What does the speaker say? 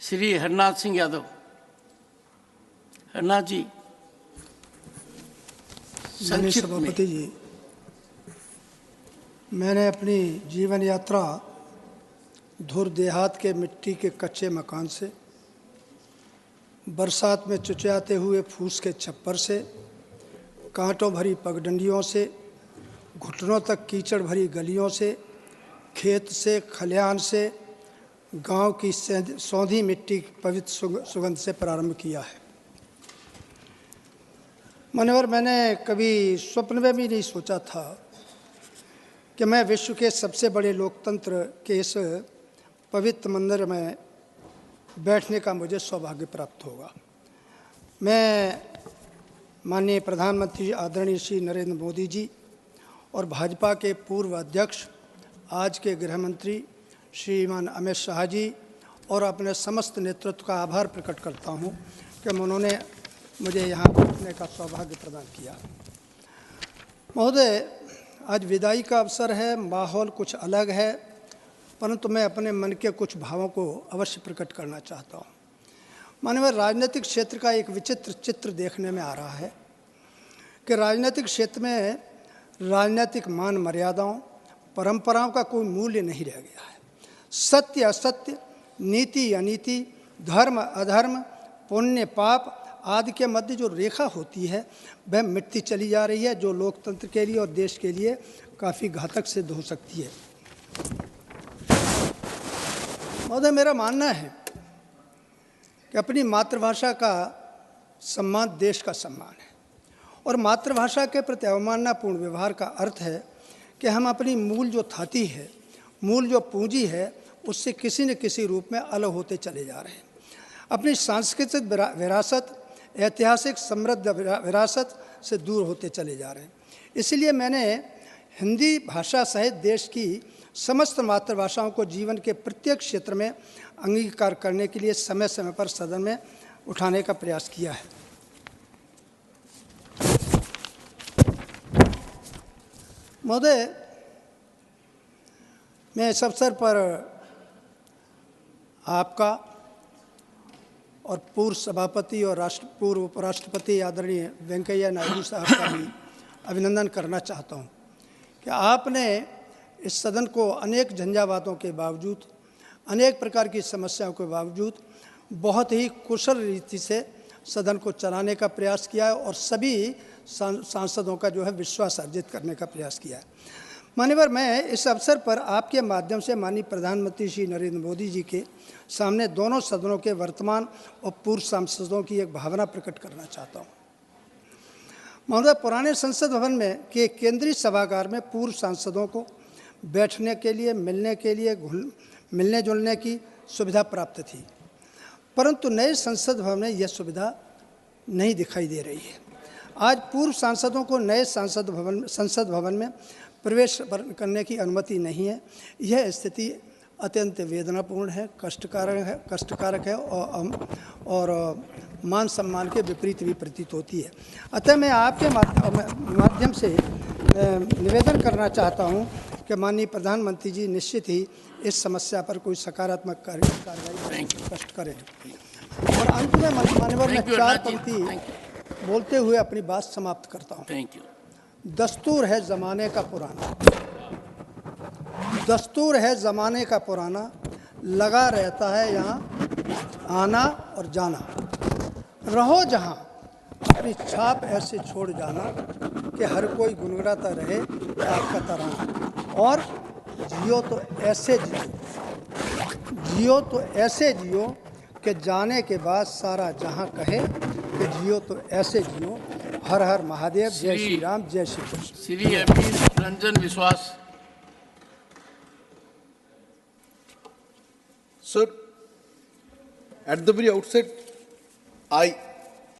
श्री हरनाथ सिंह यादव। हरनाथ जी, माननीय सभापति जी, मैंने अपनी जीवन यात्रा धुर देहात के मिट्टी के कच्चे मकान से, बरसात में चुचयाते हुए फूस के छप्पर से, कांटों भरी पगडंडियों से, घुटनों तक कीचड़ भरी गलियों से, खेत से, खलिहान से, गांव की सौंधी मिट्टी की पवित्र सुगंध से प्रारंभ किया है। मान्यवर, मैंने कभी स्वप्न में भी नहीं सोचा था कि मैं विश्व के सबसे बड़े लोकतंत्र के इस पवित्र मंदिर में बैठने का मुझे सौभाग्य प्राप्त होगा। मैं माननीय प्रधानमंत्री आदरणीय श्री नरेंद्र मोदी जी और भाजपा के पूर्व अध्यक्ष, आज के गृह मंत्री श्रीमान अमित शाह जी और अपने समस्त नेतृत्व का आभार प्रकट करता हूं कि उन्होंने मुझे यहाँ बैठने का सौभाग्य प्रदान किया। महोदय, आज विदाई का अवसर है, माहौल कुछ अलग है, परंतु मैं अपने मन के कुछ भावों को अवश्य प्रकट करना चाहता हूँ। माननीय, राजनीतिक क्षेत्र का एक विचित्र चित्र देखने में आ रहा है कि राजनीतिक क्षेत्र में राजनीतिक मान मर्यादाओं, परंपराओं का कोई मूल्य नहीं रह गया है। सत्य असत्य, नीति अनीति, धर्म अधर्म, पुण्य पाप आदि के मध्य जो रेखा होती है वह मिटती चली जा रही है, जो लोकतंत्र के लिए और देश के लिए काफ़ी घातक सिद्ध हो सकती है। महोदय, मेरा मानना है कि अपनी मातृभाषा का सम्मान देश का सम्मान है और मातृभाषा के प्रति अवमाननापूर्ण व्यवहार का अर्थ है कि हम अपनी मूल जो धाती है, मूल जो पूंजी है, उससे किसी न किसी रूप में अलग होते चले जा रहे हैं। अपनी सांस्कृतिक विरासत, ऐतिहासिक समृद्ध विरासत से दूर होते चले जा रहे हैं। इसलिए मैंने हिंदी भाषा सहित देश की समस्त मातृभाषाओं को जीवन के प्रत्येक क्षेत्र में अंगीकार करने के लिए समय समय पर सदन में उठाने का प्रयास किया है। महोदय, मैं इस अवसर पर आपका और पूर्व सभापति और पूर्व उपराष्ट्रपति आदरणीय वेंकैया नायडू साहब का भी अभिनंदन करना चाहता हूं कि आपने इस सदन को अनेक झंझावातों के बावजूद, अनेक प्रकार की समस्याओं के बावजूद बहुत ही कुशल रीति से सदन को चलाने का प्रयास किया है और सभी सांसदों का जो है विश्वास अर्जित करने का प्रयास किया है। मान्यवर, मैं इस अवसर पर आपके माध्यम से माननीय प्रधानमंत्री श्री नरेंद्र मोदी जी के सामने दोनों सदनों के वर्तमान और पूर्व सांसदों की एक भावना प्रकट करना चाहता हूँ। महोदय, पुराने संसद भवन में के केंद्रीय सभागार में पूर्व सांसदों को बैठने के लिए, मिलने के लिए, मिलने जुलने की सुविधा प्राप्त थी, परंतु नए संसद भवन में यह सुविधा नहीं दिखाई दे रही है। आज पूर्व सांसदों को नए संसद भवन में प्रवेश करने की अनुमति नहीं है। यह स्थिति अत्यंत वेदनापूर्ण है, कष्टकारक है और मान सम्मान के विपरीत भी प्रतीत होती है। अतः मैं आपके माध्यम से निवेदन करना चाहता हूं कि माननीय प्रधानमंत्री जी निश्चित ही इस समस्या पर कोई सकारात्मक कार्रवाई स्पष्ट करें। और अंत में माननीय, मैं 4 पंक्ति बोलते हुए अपनी बात समाप्त करता हूँ। दस्तूर है ज़माने का पुराना, दस्तूर है ज़माने का पुराना, लगा रहता है यहाँ आना और जाना। रहो जहाँ अपनी छाप ऐसे छोड़ जाना कि हर कोई गुनगुनाता रहे आपका तराना। और जियो तो ऐसे जियो कि जाने के बाद सारा जहाँ कहे कि जियो तो ऐसे जियो। हर हर महादेव, जय श्री राम, जय श्री कृष्ण। श्री अमित रंजन विश्वास। Sir, at the very outset, I